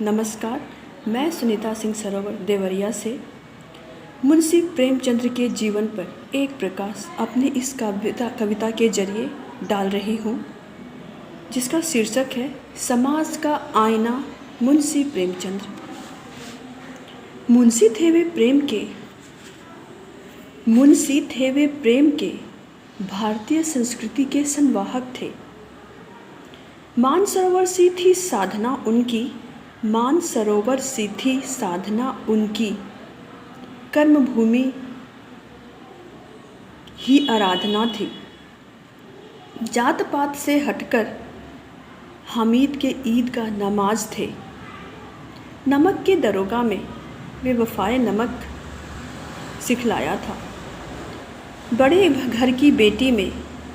नमस्कार, मैं सुनीता सिंह सरोवर देवरिया से मुंशी प्रेमचंद के जीवन पर एक प्रकाश अपनी इस कविता के जरिए डाल रही हूँ, जिसका शीर्षक है समाज का आईना मुंशी प्रेमचंद। मुंशी थे वे प्रेम के भारतीय संस्कृति के संवाहक थे। मानसरोवर सी थी साधना उनकी, कर्मभूमि ही आराधना थी। जात पात से हटकर हामिद के ईद का नमाज थे। नमक के दरोगा में वे वफाए नमक सिखलाया था। बड़े घर की बेटी में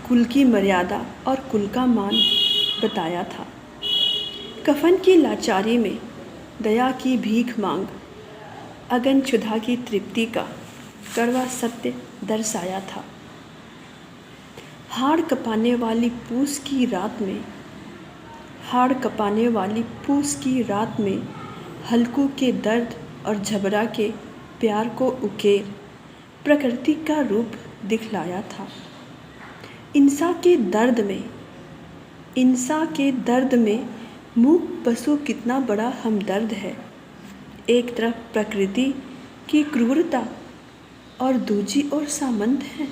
कुल की मर्यादा और कुल का मान बताया था। कफन की लाचारी में दया की भीख मांग, अगन क्षुधा की तृप्ति का कड़वा सत्य दर्शाया था। हाड़ कपाने वाली पूस की रात में हल्कों के दर्द और झबरा के प्यार को उकेर प्रकृति का रूप दिखलाया था। इंसान के दर्द में मूक पशु कितना बड़ा हमदर्द है। एक तरफ प्रकृति की क्रूरता और दूजी ओर सामंत है।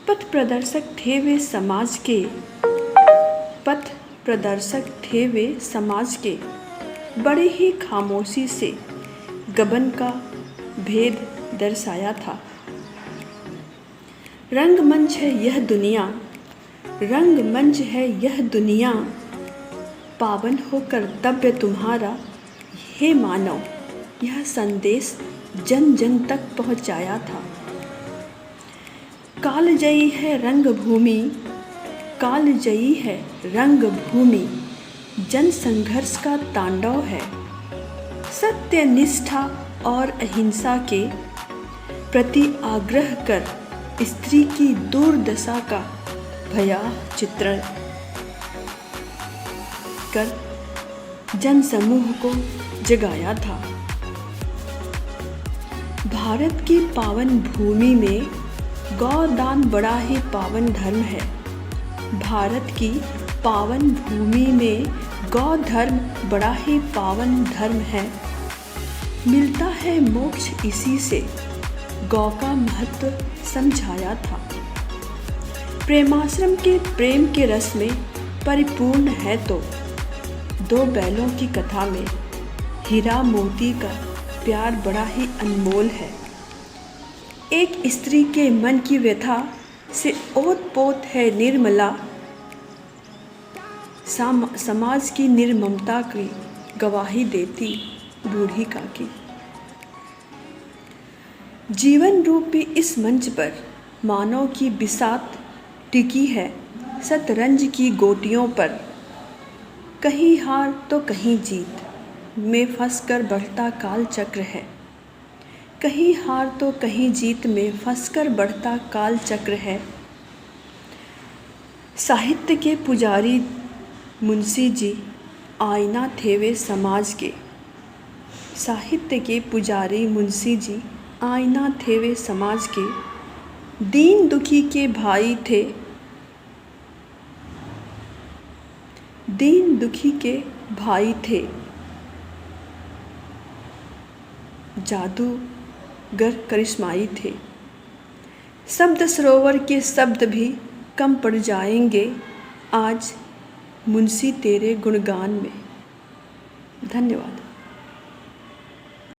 पथ प्रदर्शक थे वे समाज के बड़े ही खामोशी से गबन का भेद दर्शाया था। रंगमंच है यह दुनिया, पावन हो कर्तव्य तुम्हारा हे मानव, यह संदेश जन जन तक पहुँचाया था। कालजयी है रंगभूमि, जन संघर्ष का तांडव है। सत्य निष्ठा और अहिंसा के प्रति आग्रह कर स्त्री की दुर्दशा का भयावह चित्रण कर जन समूह को जगाया था। भारत की पावन भूमि में गौदान बड़ा ही पावन धर्म है। भारत की पावन भूमि में गौधर्म बड़ा ही पावन धर्म है। मिलता है मोक्ष इसी से, गौ का महत्व समझाया था। प्रेमाश्रम के प्रेम के रस में परिपूर्ण है तो दो बैलों की कथा में हीरा मोती का प्यार बड़ा ही अनमोल है। एक स्त्री के मन की व्यथा से ओत-पोत है निर्मला, समाज की निर्ममता की गवाही देती बूढ़ी काकी। जीवन रूपी इस मंच पर मानव की बिसात टिकी है शतरंज की गोटियों पर। कहीं हार तो कहीं जीत में फंसकर बढ़ता काल चक्र है। कहीं हार तो कहीं जीत में फंसकर बढ़ता काल चक्र है। साहित्य के पुजारी मुंशी जी आईना थे वे समाज के। साहित्य के पुजारी मुंशी जी आईना थे वे समाज के। दीन दुखी के भाई थे, जादूगर करिश्माई थे। शब्द सरोवर के शब्द भी कम पड़ जाएंगे आज मुंशी तेरे गुणगान में। धन्यवाद।